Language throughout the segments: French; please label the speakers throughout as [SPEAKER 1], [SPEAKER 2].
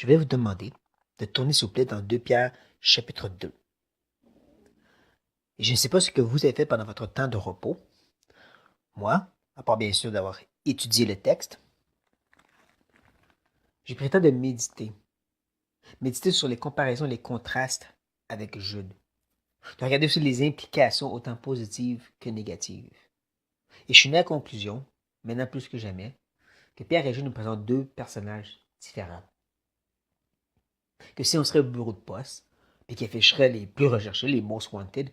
[SPEAKER 1] je vais vous demander de tourner s'il vous plaît dans 2 Pierre chapitre 2. Et je ne sais pas ce que vous avez fait pendant votre temps de repos. Moi, à part bien sûr d'avoir étudié le texte, j'ai pris le temps de méditer. Méditer sur les comparaisons et les contrastes avec Jude. De regarder aussi les implications autant positives que négatives. Et je suis venu à la conclusion, maintenant plus que jamais, que Pierre et Jude nous présentent deux personnages différents. Que si on serait au bureau de poste, puis qui afficherait les plus recherchés, les most wanted,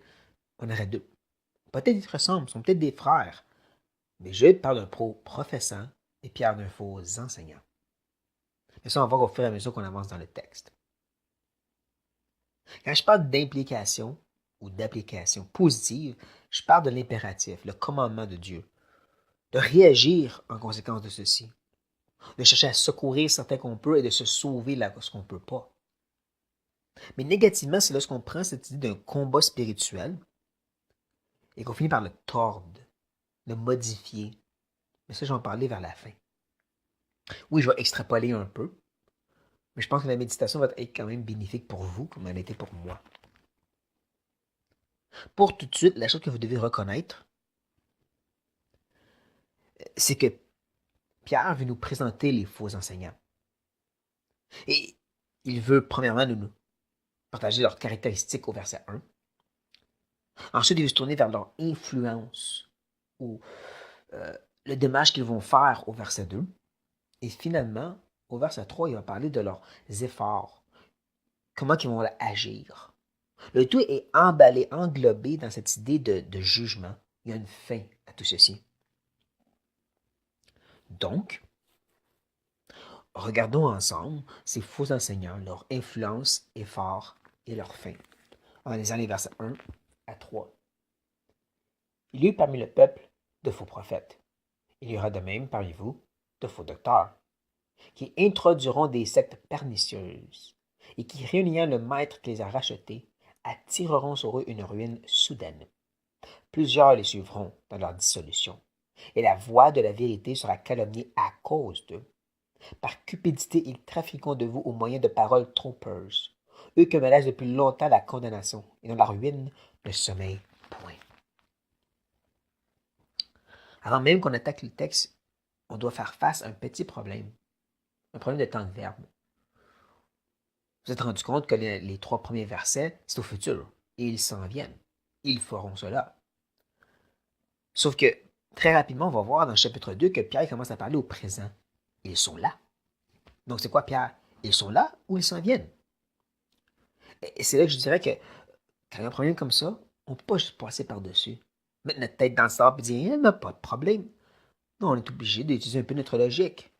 [SPEAKER 1] on aurait deux. Peut-être ils se ressemblent, sont peut-être des frères. Mais Jude parle d'un pro professant et Pierre d'un faux enseignant. Mais ça, on va voir au fur et à mesure qu'on avance dans le texte. Quand je parle d'implication ou d'application positive, je parle de l'impératif, le commandement de Dieu, de réagir en conséquence de ceci, de chercher à secourir certains qu'on peut et de se sauver lorsqu'on ne peut pas. Mais négativement, c'est lorsqu'on prend cette idée d'un combat spirituel et qu'on finit par le tordre, le modifier. Mais ça, j'en parlais vers la fin. Oui, je vais extrapoler un peu, mais je pense que la méditation va être quand même bénéfique pour vous, comme elle a été pour moi. Pour tout de suite, la chose que vous devez reconnaître, c'est que Pierre veut nous présenter les faux enseignants. Et il veut, premièrement, nous partager leurs caractéristiques au verset 1. Ensuite, il veut se tourner vers leur influence ou le dommage qu'ils vont faire au verset 2. Et finalement, au verset 3, il va parler de leurs efforts, comment ils vont agir. Le tout est emballé, englobé dans cette idée de jugement. Il y a une fin à tout ceci. Donc, regardons ensemble ces faux enseignants, leur influence, effort et leur fin. En lisant les versets 1 à 3. Il y eut parmi le peuple de faux prophètes. Il y aura de même parmi vous de faux docteurs, qui introduiront des sectes pernicieuses, et qui, réunissant le maître qui les a rachetés, attireront sur eux une ruine soudaine. Plusieurs les suivront dans leur dissolution, et la voix de la vérité sera calomniée à cause d'eux. Par cupidité, ils trafiqueront de vous au moyen de paroles trompeuses, eux que menacent depuis longtemps la condamnation, et dont la ruine ne sommeille point. Avant même qu'on attaque le texte, on doit faire face à un petit problème, un problème de temps de verbe. Vous êtes rendu compte que les 3 premiers versets, c'est au futur, et ils s'en viennent. Ils feront cela. Sauf que, très rapidement, on va voir dans le chapitre 2 que Pierre commence à parler au présent. Ils sont là. Donc, c'est quoi, Pierre? Ils sont là ou ils s'en viennent? Et c'est là que je dirais que quand il y a un problème comme ça, on ne peut pas juste passer par-dessus. Mettre notre tête dans le sable et dire, il n'y a pas de problème. Non, on est obligé d'utiliser un peu notre logique.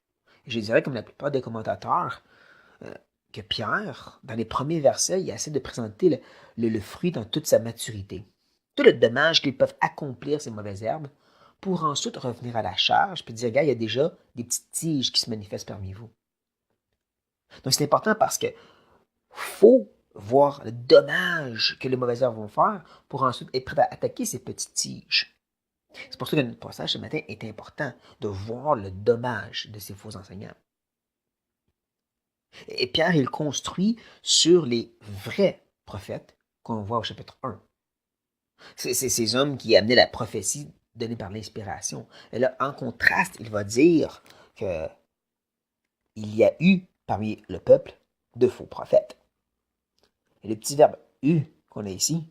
[SPEAKER 1] Et je dirais, comme la plupart des commentateurs, euh, que Pierre, dans les premiers versets, il essaie de présenter le fruit dans toute sa maturité. Tout le dommage qu'ils peuvent accomplir, ces mauvaises herbes, pour ensuite revenir à la charge puis dire, gars, il y a déjà des petites tiges qui se manifestent parmi vous. Donc c'est important parce que faut voir le dommage que les mauvaises herbes vont faire pour ensuite être prêt à attaquer ces petites tiges. C'est pour ça que notre passage ce matin est important, de voir le dommage de ces faux enseignants. Et Pierre, il construit sur les vrais prophètes qu'on voit au chapitre 1. C'est ces hommes qui amenaient la prophétie donnée par l'inspiration. Et là, en contraste, il va dire que il y a eu parmi le peuple de faux prophètes. Et le petit verbe eu qu'on a ici,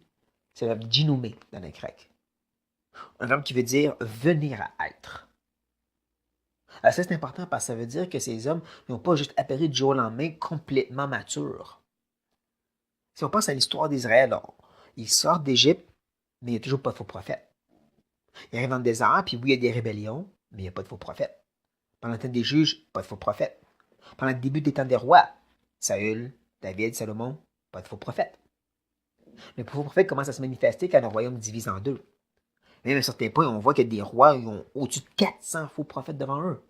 [SPEAKER 1] c'est le verbe ginoumer dans le grec. Un verbe qui veut dire venir à être. Alors ça, c'est important parce que ça veut dire que ces hommes n'ont pas juste apparu du jour au lendemain complètement matures. Si on pense à l'histoire d'Israël, ils sortent d'Égypte, mais il n'y a toujours pas de faux prophètes. Ils arrivent dans le désert, puis oui, il y a des rébellions, mais il n'y a pas de faux prophètes. Pendant le temps des juges, pas de faux prophètes. Pendant le début des temps des rois, Saül, David, Salomon, pas de faux prophètes. Mais les faux prophètes commencent à se manifester quand le royaume divise en deux. Même à un certain point, on voit que des rois ils ont au-dessus de 400 faux prophètes devant eux.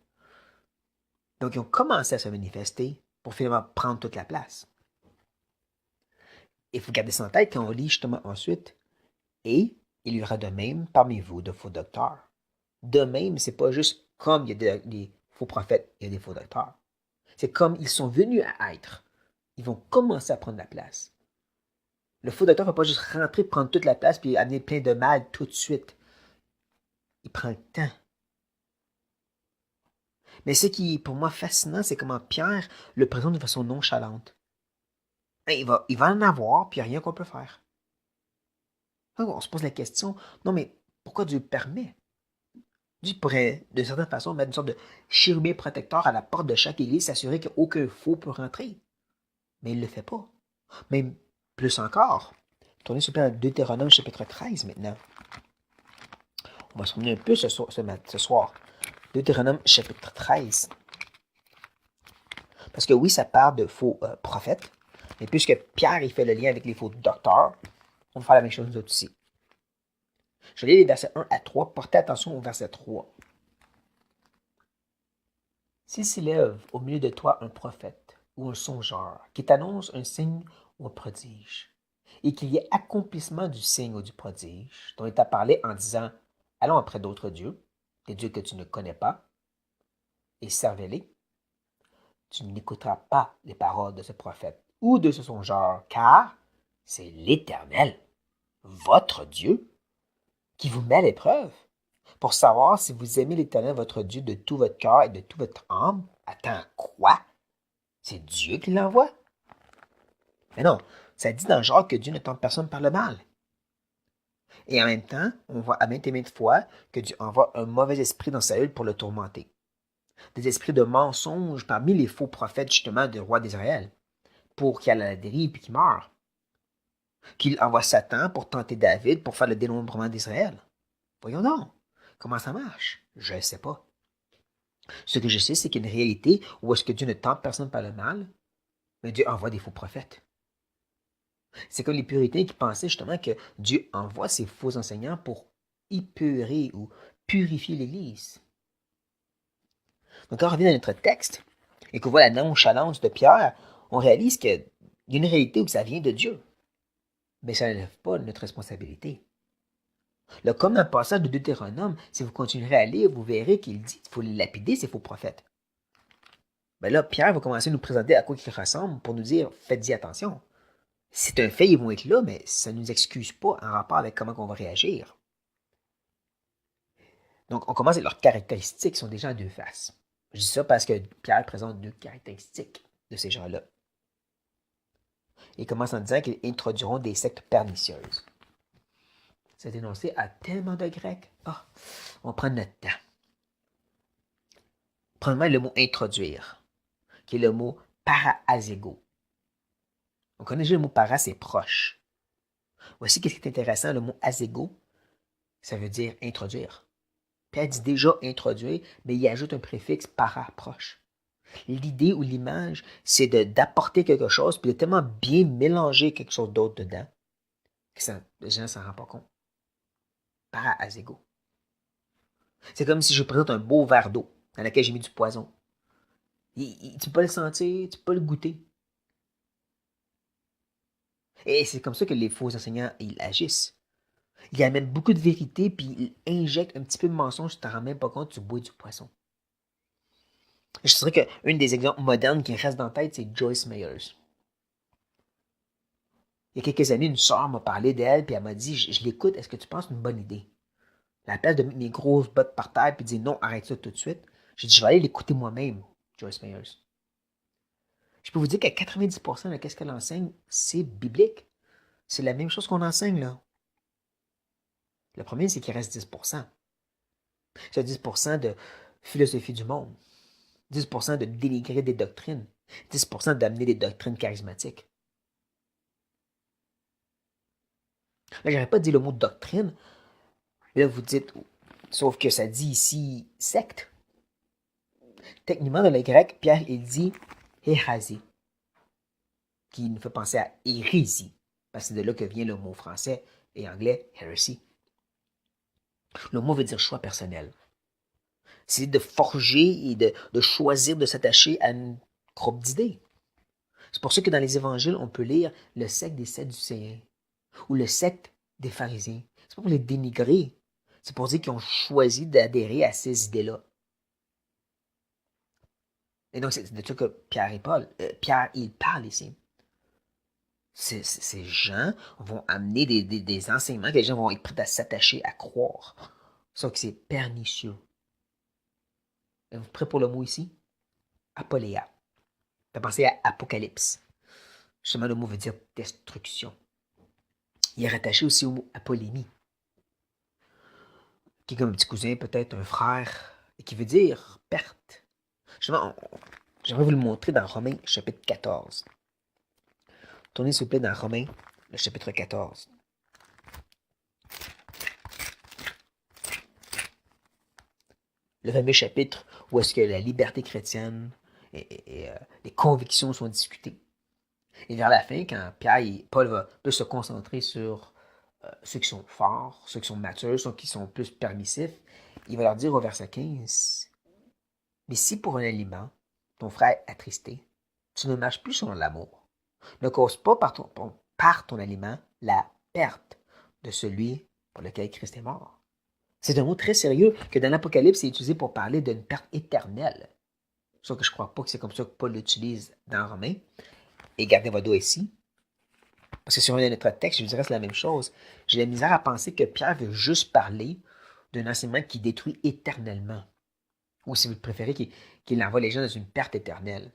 [SPEAKER 1] Donc, ils ont commencé à se manifester pour finalement prendre toute la place. Il faut garder ça en tête quand on lit justement ensuite. Et il y aura de même parmi vous de faux docteurs. De même, c'est pas juste comme il y a des faux prophètes, il y a des faux docteurs. C'est comme ils sont venus à être. Ils vont commencer à prendre la place. Le faux docteur ne va pas juste rentrer, prendre toute la place puis amener plein de mal tout de suite. Il prend le temps. Mais ce qui est pour moi fascinant, c'est comment Pierre le présente de façon nonchalante. Il va en avoir, puis il n'y a rien qu'on peut faire. Donc, on se pose la question, non mais pourquoi Dieu permet? Dieu pourrait, de certaine façon, mettre une sorte de chérubin protecteur à la porte de chaque église, s'assurer qu'aucun faux peut rentrer. Mais il ne le fait pas. Même plus encore. Tournez s'il vous plaît à Deutéronome chapitre 13 maintenant. On va se promener un peu ce soir. Deutéronome chapitre 13. Parce que oui, ça parle de faux prophètes, mais puisque Pierre il fait le lien avec les faux docteurs, on va faire la même chose nous autres aussi. Je lis les versets 1 à 3. Portez attention au verset 3. S'il s'élève au milieu de toi un prophète ou un songeur qui t'annonce un signe ou un prodige, et qu'il y ait accomplissement du signe ou du prodige dont il t'a parlé en disant « Allons après d'autres dieux, des dieux que tu ne connais pas, et servez-les », tu n'écouteras pas les paroles de ce prophète ou de ce songeur, car c'est l'Éternel, votre Dieu, qui vous met à l'épreuve pour savoir si vous aimez l'Éternel, votre Dieu, de tout votre cœur et de toute votre âme. Attends, quoi? C'est Dieu qui l'envoie? Mais non, ça dit dans Jacques que Dieu ne tente personne par le mal. Et en même temps, on voit à maintes et maintes fois que Dieu envoie un mauvais esprit dans Saül pour le tourmenter. Des esprits de mensonges parmi les faux prophètes, justement, du roi d'Israël, pour qu'il aille à la dérive et qu'il meure. Qu'il envoie Satan pour tenter David pour faire le dénombrement d'Israël. Voyons donc, comment ça marche? Je ne sais pas. Ce que je sais, c'est qu'il y a une réalité où est-ce que Dieu ne tente personne par le mal, mais Dieu envoie des faux prophètes. C'est comme les puritains qui pensaient justement que Dieu envoie ses faux enseignants pour épurer ou purifier l'Église. Donc quand on revient dans notre texte et qu'on voit la nonchalance de Pierre, on réalise qu'il y a une réalité où ça vient de Dieu. Mais ça n'enlève pas notre responsabilité. Là, comme dans le passage de Deutéronome, si vous continuerez à lire, vous verrez qu'il dit qu'il faut les lapider, ces faux prophètes. Ben là, Pierre va commencer à nous présenter à quoi ils ressemblent pour nous dire faites-y attention. C'est un fait, ils vont être là, mais ça ne nous excuse pas en rapport avec comment on va réagir. Donc, on commence avec leurs caractéristiques qui sont déjà à deux faces. Je dis ça parce que Pierre présente deux caractéristiques de ces gens-là. Il commence en disant qu'ils introduiront des sectes pernicieuses. C'est énoncé à tellement de grec. On prend notre temps. Premièrement, le mot introduire, qui est le mot paraazégo. On connaît déjà le mot para, c'est proche. Voici ce qui est intéressant, le mot azégo, ça veut dire introduire. Pierre dit déjà introduire, mais il ajoute un préfixe para, proche. L'idée ou l'image, c'est d'apporter quelque chose, puis de tellement bien mélanger quelque chose d'autre dedans, que les gens ne s'en rendent pas compte. Para-azégo. C'est comme si je présente un beau verre d'eau dans lequel j'ai mis du poison. Tu peux pas le sentir, tu peux pas le goûter. Et c'est comme ça que les faux enseignants, ils agissent. Ils amènent beaucoup de vérité, puis ils injectent un petit peu de mensonge, tu t'en rends même pas compte, tu bois du poisson. Je dirais qu'un des exemples modernes qui reste dans la tête, c'est Joyce Meyers. Il y a quelques années, une soeur m'a parlé d'elle, puis elle m'a dit, je l'écoute, est-ce que tu penses que c'est une bonne idée? À la place de mettre mes grosses bottes par terre, puis de dire non, arrête ça tout de suite, j'ai dit, je vais aller l'écouter moi-même, Joyce Meyers. Je peux vous dire qu'à 90% de ce qu'elle enseigne, c'est biblique. C'est la même chose qu'on enseigne, là. Le premier, c'est qu'il reste 10%. C'est 10% de philosophie du monde. 10% de dénigrer des doctrines. 10% d'amener des doctrines charismatiques. Là, j'aurais pas dit le mot doctrine. Mais là, vous dites, sauf que ça dit ici secte. Techniquement, dans le grec, Pierre, il dit hérasie, qui nous fait penser à hérésie, parce que c'est de là que vient le mot français et anglais heresy. Le mot veut dire choix personnel. C'est de forger et de choisir de s'attacher à un groupe d'idées. C'est pour ça que dans les évangiles, on peut lire le secte des Sadducéens ou le secte des pharisiens. C'est pas pour les dénigrer. C'est pour dire qu'ils ont choisi d'adhérer à ces idées-là. Et donc, c'est de ça que Pierre, il parle ici. Ces gens vont amener des enseignements que les gens vont être prêts à s'attacher, à croire. Sauf que c'est pernicieux. Êtes-vous prêts pour le mot ici? Apoléa. T'as pensé à Apocalypse. Justement, le mot veut dire destruction. Il est rattaché aussi au mot apolémie, qui est comme un petit cousin, peut-être un frère, et qui veut dire perte. Justement, j'aimerais vous le montrer dans Romains, chapitre 14. Tournez s'il vous plaît dans Romains, le chapitre 14. Le fameux chapitre où est-ce que la liberté chrétienne et les convictions sont discutées. Et vers la fin, quand Pierre et Paul peut se concentrer sur ceux qui sont forts, ceux qui sont matures, ceux qui sont plus permissifs, il va leur dire au verset 15, « Mais si pour un aliment, ton frère est attristé, tu ne marches plus selon l'amour. Ne cause pas par ton aliment la perte de celui pour lequel Christ est mort. » C'est un mot très sérieux que dans l'Apocalypse, c'est utilisé pour parler d'une perte éternelle. Sauf que je ne crois pas que c'est comme ça que Paul l'utilise dans Romains. Et gardez votre doigt ici. Parce que si on regarde notre texte, je vous dirais que c'est la même chose. J'ai la misère à penser que Pierre veut juste parler d'un enseignement qui détruit éternellement. Ou si vous préférez, qu'il envoie les gens dans une perte éternelle.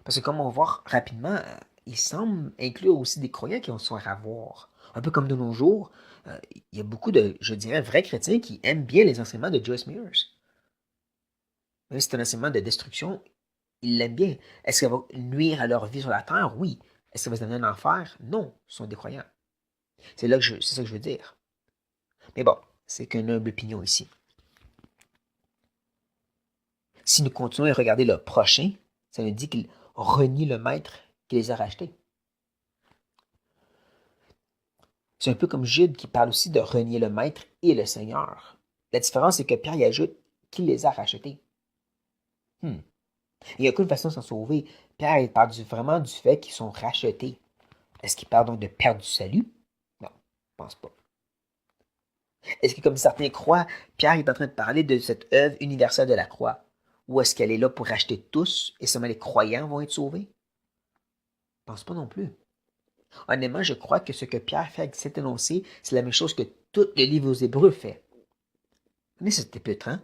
[SPEAKER 1] Parce que comme on va voir rapidement, il semble inclure aussi des croyants qui ont soif à voir. Un peu comme de nos jours, il y a beaucoup de, je dirais, vrais chrétiens qui aiment bien les enseignements de Joyce Mears. Même si c'est un enseignement de destruction, ils l'aiment bien. Est-ce que ça va nuire à leur vie sur la terre? Oui. Est-ce que ça va se donner un enfer? Non, ce sont des croyants. C'est ça que je veux dire. Mais bon, c'est qu'une humble opinion ici. Si nous continuons à regarder le prochain, ça nous dit qu'il renie le maître qui les a rachetés. C'est un peu comme Jude qui parle aussi de renier le maître et le Seigneur. La différence, c'est que Pierre y ajoute qu'il les a rachetés. Il n'y a qu'une façon de s'en sauver. Pierre il parle vraiment du fait qu'ils sont rachetés. Est-ce qu'il parle donc de perdre du salut? Non, je pense pas. Est-ce que, comme certains croient, Pierre est en train de parler de cette œuvre universelle de la croix? Ou est-ce qu'elle est là pour racheter tous et seulement les croyants vont être sauvés? Je pense pas non plus. Honnêtement, je crois que ce que Pierre fait avec cet énoncé, c'est la même chose que tout le livre aux Hébreux fait. Mais cet épître, hein?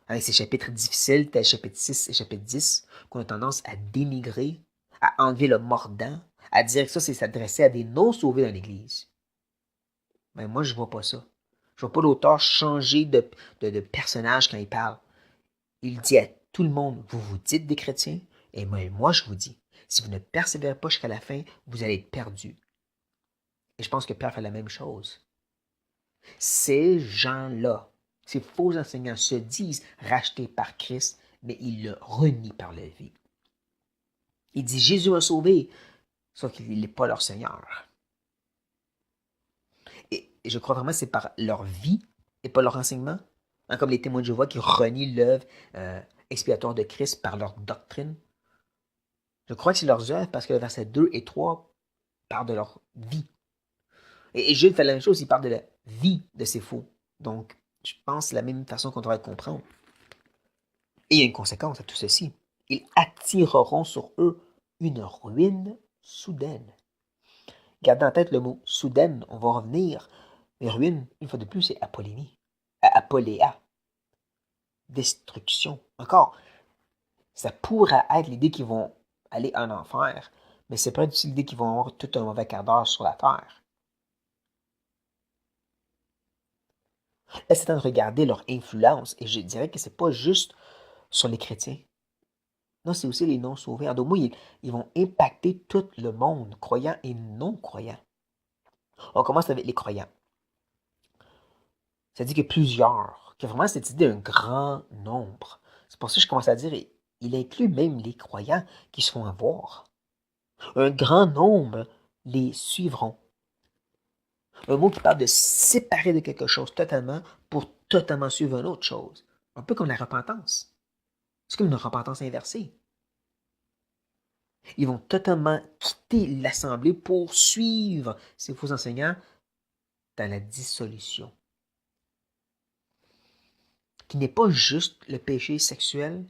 [SPEAKER 1] Avec ces chapitres difficiles, tels chapitre 6 et chapitre 10, qu'on a tendance à dénigrer, à enlever le mordant, à dire que ça, c'est s'adresser à des non-sauvés dans l'Église. Mais moi, je vois pas ça. Je vois pas l'auteur changer de personnage quand il parle. Il dit à tout le monde, vous vous dites des chrétiens, et moi je vous dis, si vous ne persévérez pas jusqu'à la fin, vous allez être perdus. Et je pense que Pierre fait la même chose. Ces gens-là, ces faux enseignants se disent rachetés par Christ, mais ils le renient par la vie. Il dit Jésus a sauvé, sauf qu'il n'est pas leur Seigneur. Et je crois vraiment que c'est par leur vie et pas leur enseignement. Hein, comme les témoins de Jéhovah qui renient l'œuvre expiatoire de Christ par leur doctrine. Je crois que c'est leurs œuvres parce que le verset 2 et 3 parlent de leur vie. Et Jules fait la même chose, il parle de la vie de ces faux. Donc, je pense que c'est la même façon qu'on devrait comprendre. Et il y a une conséquence à tout ceci. Ils attireront sur eux une ruine soudaine. Gardez en tête le mot soudaine, on va revenir. Mais ruine, une fois de plus, c'est apolémie. Apoléa. Destruction. Encore, ça pourrait être l'idée qu'ils vont aller en enfer, mais c'est pas du l'idée qu'ils vont avoir tout un mauvais quart d'heure sur la terre. Là, c'est temps de regarder leur influence, et je dirais que c'est pas juste sur les chrétiens. Non, c'est aussi les non-sauvés. En d'autres mots, ils vont impacter tout le monde, croyants et non-croyants. On commence avec les croyants. Ça dit que plusieurs, que vraiment cette idée d'un grand nombre. C'est pour ça que je commence à dire, il inclut même les croyants qui se font avoir. Un grand nombre les suivront. Un mot qui parle de séparer de quelque chose totalement pour totalement suivre une autre chose. Un peu comme la repentance. C'est comme une repentance inversée. Ils vont totalement quitter l'assemblée pour suivre ces faux enseignants dans la dissolution. qui n'est pas juste le péché sexuel.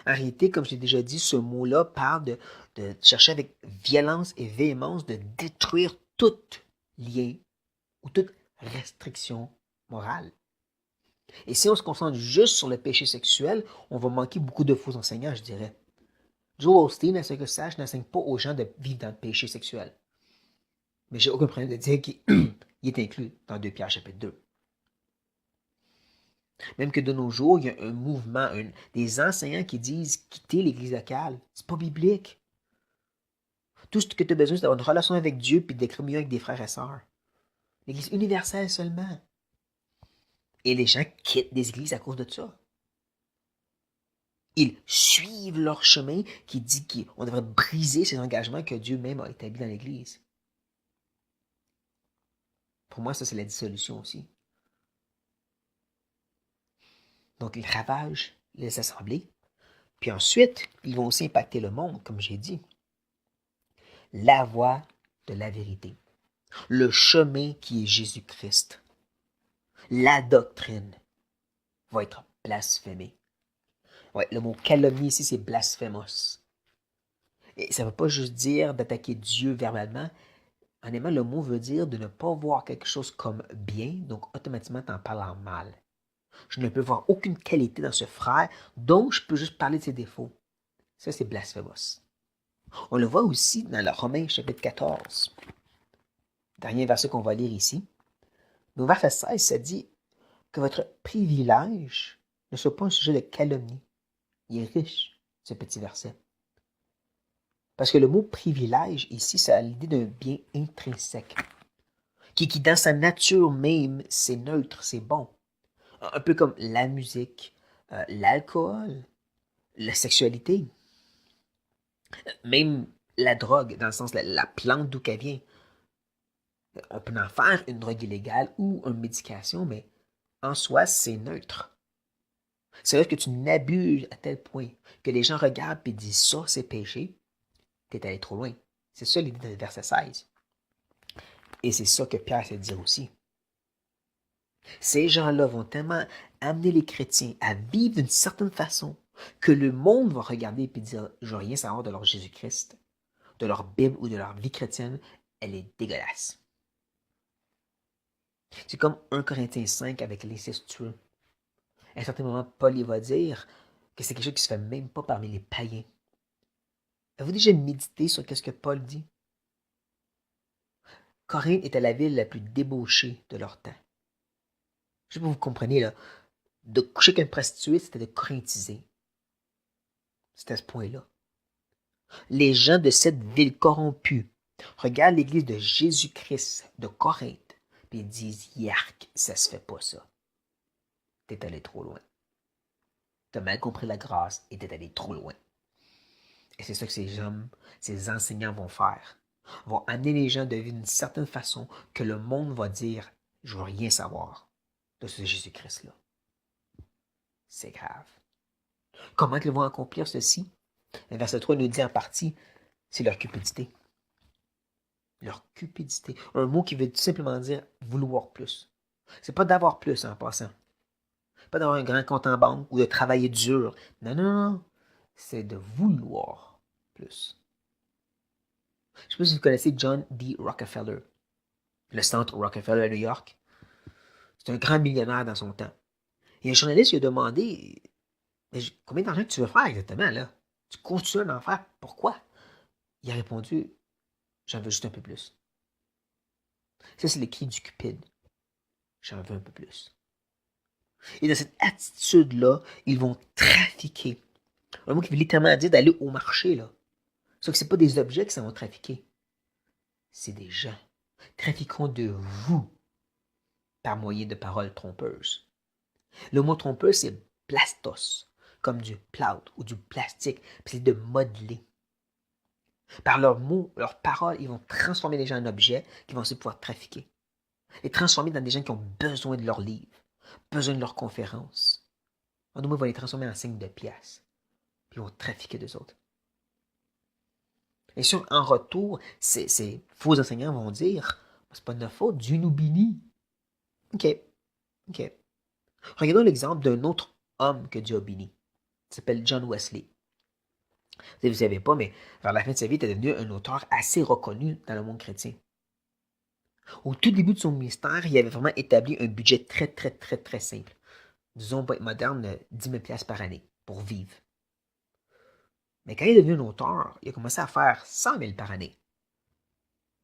[SPEAKER 1] En réalité, comme je l'ai déjà dit, ce mot-là parle de chercher avec violence et véhémence de détruire tout lien ou toute restriction morale. Et si on se concentre juste sur le péché sexuel, on va manquer beaucoup de faux enseignants, je dirais. Joel Osteen, à ce que je sache, n'enseigne pas aux gens de vivre dans le péché sexuel. Mais j'ai aucun problème de dire qu'il est inclus dans 2 Pierre chapitre 2. Même que de nos jours, il y a un mouvement, des enseignants qui disent quitter l'Église locale. C'est pas biblique. Tout ce que tu as besoin, c'est d'avoir une relation avec Dieu puis d'être mieux avec des frères et sœurs. L'Église universelle seulement. Et les gens quittent des églises à cause de ça. Ils suivent leur chemin qui dit qu'on devrait briser ces engagements que Dieu même a établis dans l'Église. Pour moi, ça, c'est la dissolution aussi. Donc, ils ravagent les assemblées. Puis ensuite, ils vont aussi impacter le monde, comme j'ai dit. La voie de la vérité. Le chemin qui est Jésus-Christ. La doctrine va être blasphémée. Ouais, le mot calomnie ici, c'est blasphémos. Et ça ne veut pas juste dire d'attaquer Dieu verbalement. Honnêtement, le mot veut dire de ne pas voir quelque chose comme bien, donc automatiquement t'en parles en mal. Je ne peux voir aucune qualité dans ce frère, donc je peux juste parler de ses défauts. Ça, c'est blasphémos. On le voit aussi dans le Romains chapitre 14. Dernier verset qu'on va lire ici. Au verset 16, ça dit que votre privilège ne soit pas un sujet de calomnie. Il est riche, ce petit verset. Parce que le mot privilège, ici, ça a l'idée d'un bien intrinsèque. Qui dans sa nature même, c'est neutre, c'est bon. Un peu comme la musique, l'alcool, la sexualité. Même la drogue, dans le sens la plante d'où qu'elle vient. On peut en faire une drogue illégale ou une médication, mais en soi, c'est neutre. C'est vrai que tu n'abuses à tel point que les gens regardent et disent ça, c'est péché. T'es allé trop loin. C'est ça l'idée dans le verset 16. Et c'est ça que Pierre essaie de dire aussi. Ces gens-là vont tellement amener les chrétiens à vivre d'une certaine façon que le monde va regarder et dire « Je veux rien savoir de leur Jésus-Christ, de leur Bible ou de leur vie chrétienne, elle est dégueulasse. » C'est comme 1 Corinthiens 5 avec l'incestueux. À un certain moment, Paul il va dire que c'est quelque chose qui se fait même pas parmi les païens. Avez-vous déjà médité sur ce que Paul dit? Corinthe était la ville la plus débauchée de leur temps. Je sais pas si vous comprenez, là. De coucher avec une prostituée, c'était de corinthiser. C'était à ce point-là. Les gens de cette ville corrompue regardent l'église de Jésus-Christ de Corinthe, puis ils disent, yark, ça se fait pas ça. T'es allé trop loin. T'as mal compris la grâce et t'es allé trop loin. Et c'est ça que ces hommes, ces enseignants vont faire. Vont amener les gens de vivre d'une certaine façon que le monde va dire, je veux rien savoir de ce Jésus-Christ-là. C'est grave. Comment ils vont accomplir ceci? Le verset 3 nous dit en partie, c'est leur cupidité. Leur cupidité. Un mot qui veut tout simplement dire vouloir plus. C'est pas d'avoir plus en passant. Pas d'avoir un grand compte en banque ou de travailler dur. Non, non, non. C'est de vouloir plus. Je ne sais pas si vous connaissez John D. Rockefeller. Le centre Rockefeller à New York. C'est un grand millionnaire dans son temps. Et un journaliste lui a demandé mais combien d'argent tu veux faire exactement là? Tu continues d'en faire. Pourquoi? Il a répondu j'en veux juste un peu plus. Ça, c'est le cri du cupide. J'en veux un peu plus. Et dans cette attitude-là, ils vont trafiquer. Un mot qui veut littéralement dire d'aller au marché, là. Sauf que ce n'est pas des objets qui s'en vont trafiquer. C'est des gens. Trafiquons de vous par moyen de paroles trompeuses. Le mot trompeur, c'est plastos, comme du plâtre ou du plastique. Puis c'est de modeler. Par leurs mots, leurs paroles, ils vont transformer les gens en objets qui vont aussi pouvoir trafiquer. Les transformer dans des gens qui ont besoin de leurs livres, besoin de leurs conférences. En d'autres mots, ils vont les transformer en signes de pièces. Puis ils vont trafiquer d'eux autres. Et sûr, en retour, ces faux enseignants vont dire c'est pas de notre faute, Dieu nous bénit. OK. Regardons l'exemple d'un autre homme que Dieu a béni. Il s'appelle John Wesley. Vous ne savez pas, mais vers la fin de sa vie, il est devenu un auteur assez reconnu dans le monde chrétien. Au tout début de son ministère, il avait vraiment établi un budget très, très, très, très simple. Disons, pour être moderne, 10 000 $ par année pour vivre. Mais quand il est devenu un auteur, il a commencé à faire 100 000 par année.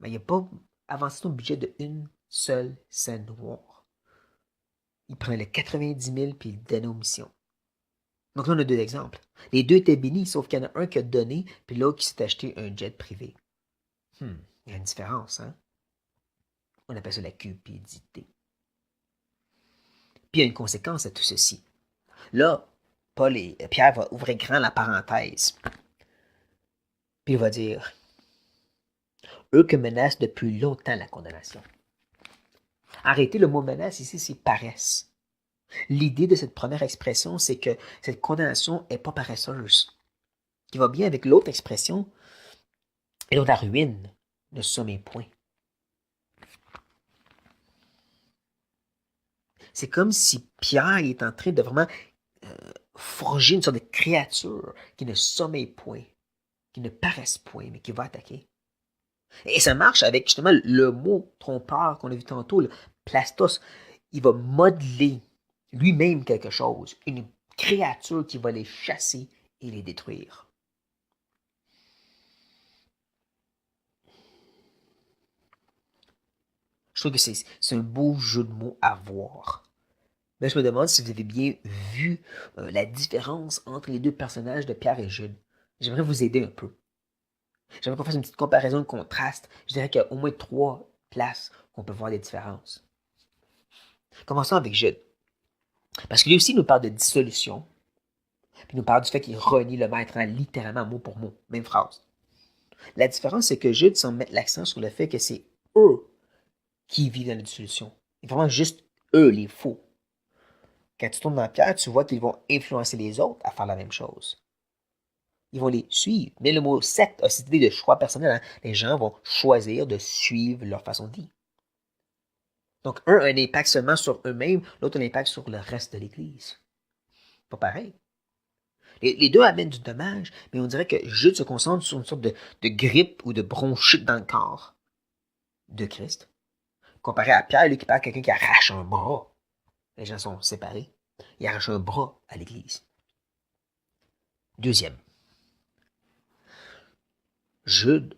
[SPEAKER 1] Mais il n'a pas avancé son budget de une seule scène noire. Il prenait les 90 000 puis il le donnait aux missions. Donc là, on a deux exemples. Les deux étaient bénis, sauf qu'il y en a un qui a donné, puis l'autre qui s'est acheté un jet privé. Il y a une différence, hein? On appelle ça la cupidité. Puis il y a une conséquence à tout ceci. Là, Pierre va ouvrir grand la parenthèse. Puis il va dire, eux que menacent depuis longtemps la condamnation. Arrêtez, le mot menace ici, c'est paresse. L'idée de cette première expression, c'est que cette condamnation n'est pas paresseuse. Qui va bien avec l'autre expression, et donc la ruine ne sommeille point. C'est comme si Pierre est en train de vraiment forger une sorte de créature qui ne sommeille point, qui ne paraisse point, mais qui va attaquer. Et ça marche avec justement le mot trompeur qu'on a vu tantôt, le plastos. Il va modeler lui-même quelque chose, une créature qui va les chasser et les détruire. Je trouve que c'est un beau jeu de mots à voir. Mais je me demande si vous avez bien vu la différence entre les deux personnages de Pierre et Jude. J'aimerais vous aider un peu. J'aimerais qu'on fasse une petite comparaison de contraste. Je dirais qu'il y a au moins 3 places qu'on peut voir des différences. Commençons avec Jude. Parce que lui aussi, il nous parle de dissolution. Puis il nous parle du fait qu'il renie le maître, littéralement mot pour mot, même phrase. La différence, c'est que Jude semble mettre l'accent sur le fait que c'est eux qui vivent dans la dissolution. C'est vraiment juste eux, les faux. Quand tu tournes dans Pierre, tu vois qu'ils vont influencer les autres à faire la même chose. Ils vont les suivre. Mais le mot secte a cette idée de choix personnel. Hein? Les gens vont choisir de suivre leur façon de vivre. Donc, un a un impact seulement sur eux-mêmes, l'autre a un impact sur le reste de l'Église. Pas pareil. Les deux amènent du dommage, mais on dirait que Jude se concentre sur une sorte de grippe ou de bronchite dans le corps de Christ, comparé à Pierre, lui qui parle de quelqu'un qui arrache un bras. Les gens sont séparés. Il arrache un bras à l'Église. Deuxième. Jude,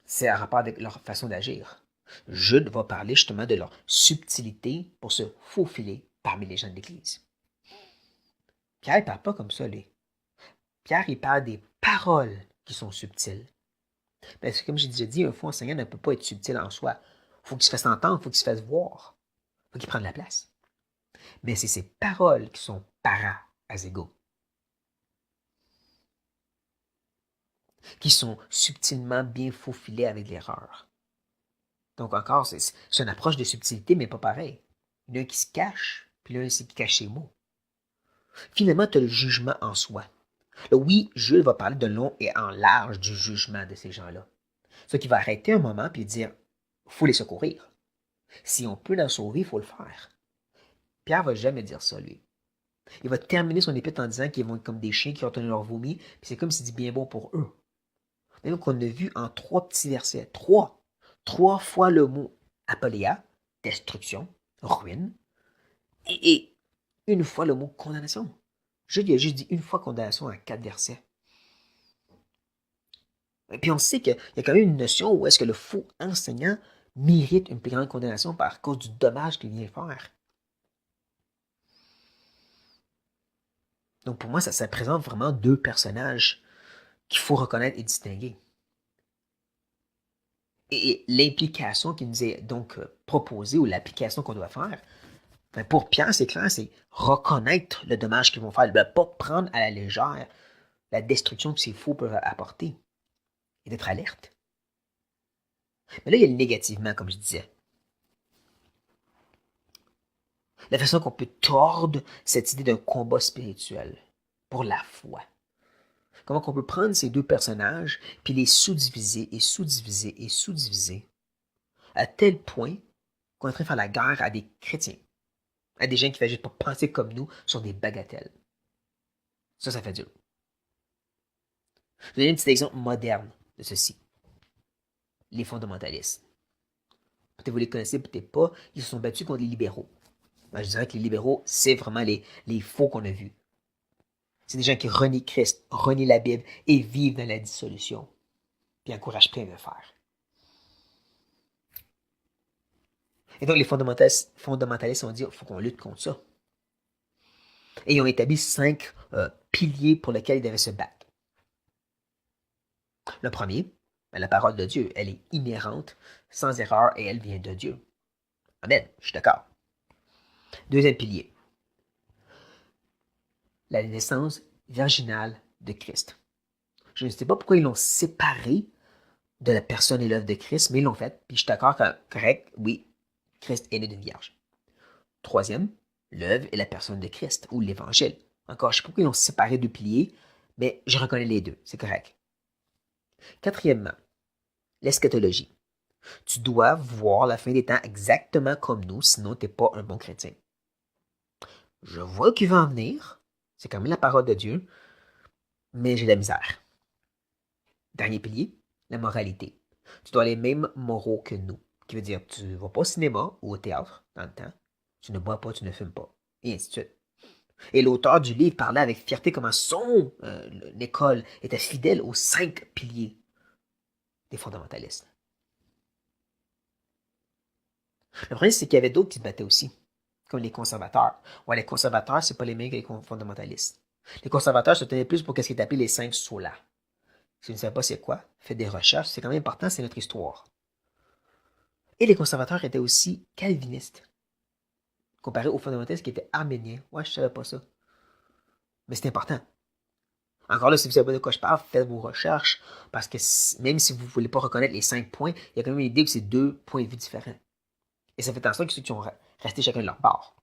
[SPEAKER 1] c'est en rapport avec leur façon d'agir. Jude va parler justement de leur subtilité pour se faufiler parmi les gens de l'Église. Pierre ne parle pas comme ça, lui. Pierre, il parle des paroles qui sont subtiles. Parce que comme j'ai déjà dit, un faux enseignant ne peut pas être subtil en soi. Il faut qu'il se fasse entendre, il faut qu'il se fasse voir. Il faut qu'il prenne la place. Mais c'est ces paroles qui sont para-azégo, qui sont subtilement bien faufilées avec l'erreur. Donc encore, c'est une approche de subtilité, mais pas pareil. Il y en a un qui se cache, puis l'un qui cache ses mots. Finalement, tu as le jugement en soi. Là, oui, Jules va parler de long et en large du jugement de ces gens-là. Ce qui va arrêter un moment puis dire, faut les secourir. Si on peut l'en sauver, il faut le faire. Pierre va jamais dire ça, lui. Il va terminer son épître en disant qu'ils vont être comme des chiens qui ont tenu leur vomi, puis c'est comme s'il dit bien bon pour eux. Même qu'on a vu en 3 petits versets, 3 fois le mot apoléa, destruction, ruine, et une fois le mot condamnation. Jude a juste dit une fois condamnation en 4 versets. Et puis on sait qu'il y a quand même une notion où est-ce que le faux enseignant mérite une plus grande condamnation par cause du dommage qu'il vient faire. Donc pour moi, ça présente vraiment 2 personnages qu'il faut reconnaître et distinguer. Et l'implication qui nous est donc proposée ou l'application qu'on doit faire, pour Pierre, c'est clair, c'est reconnaître le dommage qu'ils vont faire, ne pas prendre à la légère la destruction que ces faux peuvent apporter et d'être alerte. Mais là, il y a le négativement, comme je disais. La façon qu'on peut tordre cette idée d'un combat spirituel pour la foi. Comment qu'on peut prendre ces 2 personnages puis les sous-diviser et sous-diviser et sous-diviser à tel point qu'on est en train de faire la guerre à des chrétiens. À des gens qui ne font juste pas penser comme nous sur des bagatelles. Ça fait dur. Je vais donner un petit exemple moderne de ceci. Les fondamentalistes. Peut-être vous les connaissez, peut-être pas. Ils se sont battus contre les libéraux. Je dirais que les libéraux, c'est vraiment les faux qu'on a vus. C'est des gens qui renient Christ, renient la Bible et vivent dans la dissolution. Puis encouragent plein de le faire. Et donc les fondamentalistes ont dit, il faut qu'on lutte contre ça. Et ils ont établi 5 piliers pour lesquels ils devaient se battre. Le premier, la parole de Dieu, elle est inhérente, sans erreur, et elle vient de Dieu. Amen, je suis d'accord. Deuxième pilier, la naissance virginale de Christ. Je ne sais pas pourquoi ils l'ont séparé de la personne et l'œuvre de Christ, mais ils l'ont fait, puis je suis d'accord, correct, oui, Christ est né d'une vierge. Troisième, l'œuvre et la personne de Christ, ou l'Évangile. Encore, je ne sais pas pourquoi ils l'ont séparé de piliers, mais je reconnais les deux, c'est correct. Quatrièmement, l'eschatologie. Tu dois voir la fin des temps exactement comme nous, sinon tu n'es pas un bon chrétien. Je vois qu'il va en venir, c'est quand même la parole de Dieu, mais j'ai de la misère. Dernier pilier, la moralité. Tu dois les mêmes moraux que nous, qui veut dire tu ne vas pas au cinéma ou au théâtre dans le temps, tu ne bois pas, tu ne fumes pas, et ainsi de suite. Et l'auteur du livre parlait avec fierté comment son école était fidèle aux 5 piliers des fondamentalistes. Le problème, c'est qu'il y avait d'autres qui se battaient aussi, comme les conservateurs. Ouais, les conservateurs, c'est pas les mêmes que les fondamentalistes. Les conservateurs se tenaient plus pour ce qui est appelé les 5 solas. Si vous ne savez pas c'est quoi, faites des recherches, c'est quand même important, c'est notre histoire. Et les conservateurs étaient aussi calvinistes, comparé aux fondamentalistes qui étaient arméniens. Ouais, je savais pas ça. Mais c'est important. Encore là, si vous ne savez pas de quoi je parle, faites vos recherches, parce que même si vous ne voulez pas reconnaître les 5 points, il y a quand même une idée que c'est 2 points de vue différents. Et ça fait en sorte que ceux qui ont resté chacun de leur bord.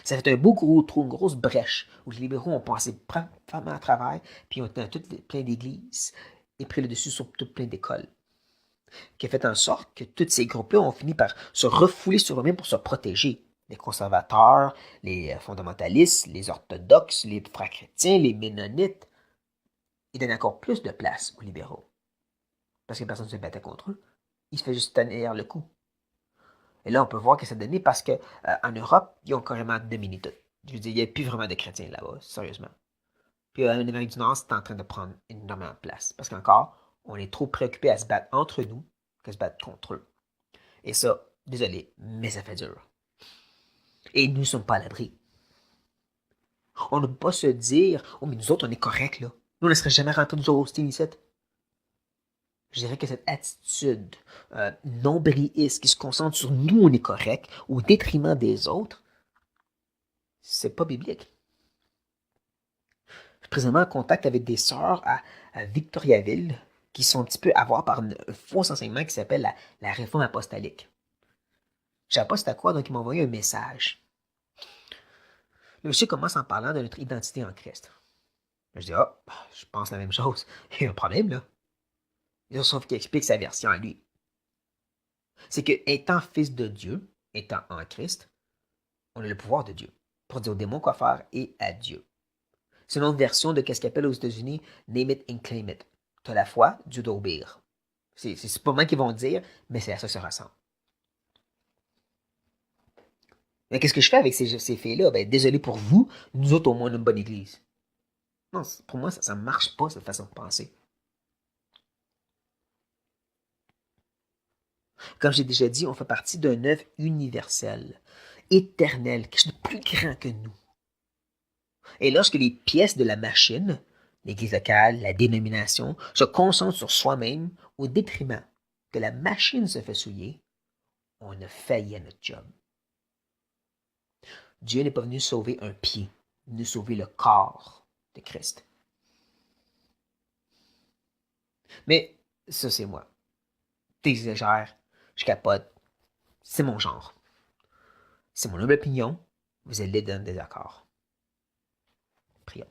[SPEAKER 1] Ça fait un beau gros trou, une grosse brèche, où les libéraux ont passé vraiment à travers, puis ont été plein d'églises, et pris le dessus sur tout plein d'écoles. Qui a fait en sorte que tous ces groupes-là ont fini par se refouler sur eux-mêmes pour se protéger. Les conservateurs, les fondamentalistes, les orthodoxes, les frères chrétiens, les ménonites. Ils donnent encore plus de place aux libéraux. Parce que personne ne se battait contre eux. Ils se faisaient juste tenir le coup. Et là, on peut voir que ça a donné parce qu'en Europe, ils ont carrément dominé tout. Je veux dire, il n'y a plus vraiment de chrétiens là-bas, sérieusement. Puis en Amérique du Nord, c'est en train de prendre énormément de place. Parce qu'encore, on est trop préoccupé à se battre entre nous que se battre contre eux. Et ça, désolé, mais ça fait dur. Et nous ne sommes pas à l'abri. On ne peut pas se dire, oh, mais nous autres, on est corrects, là. Nous, on ne serait jamais rentrés nous autres ici. Je dirais que cette attitude nombriliste qui se concentre sur nous, on est correct, au détriment des autres, c'est pas biblique. Je suis présentement en contact avec des sœurs à Victoriaville qui sont un petit peu avoir par un faux enseignement qui s'appelle la réforme apostolique. Je ne savais pas c'était à quoi, donc ils m'ont envoyé un message. Le monsieur commence en parlant de notre identité en Christ. Je dis, ah, je pense la même chose. Il y a un problème, là. Sauf qu'il explique sa version à lui. C'est que, étant fils de Dieu, étant en Christ, on a le pouvoir de Dieu pour dire aux démons quoi faire et à Dieu. C'est une autre version de ce qu'ils appellent aux États-Unis name it and claim it. Tu as la foi, Dieu doit obéir. C'est pas moi qui vont dire, mais c'est à ça que ça ressemble. Mais qu'est-ce que je fais avec ces filles-là? Ben, désolé pour vous, nous autres, au moins, on a une bonne église. Non, pour moi, ça ne marche pas, cette façon de penser. Comme j'ai déjà dit, on fait partie d'un œuvre universelle, éternelle, quelque chose de plus grand que nous. Et lorsque les pièces de la machine, l'église locale, la dénomination, se concentrent sur soi-même au détriment que la machine se fait souiller, on a failli à notre job. Dieu n'est pas venu sauver un pied, il est venu sauver le corps de Christ. Mais ça, c'est moi. T'exagères, je capote, c'est mon genre. C'est mon humble opinion, vous êtes dans le désaccord. Prions.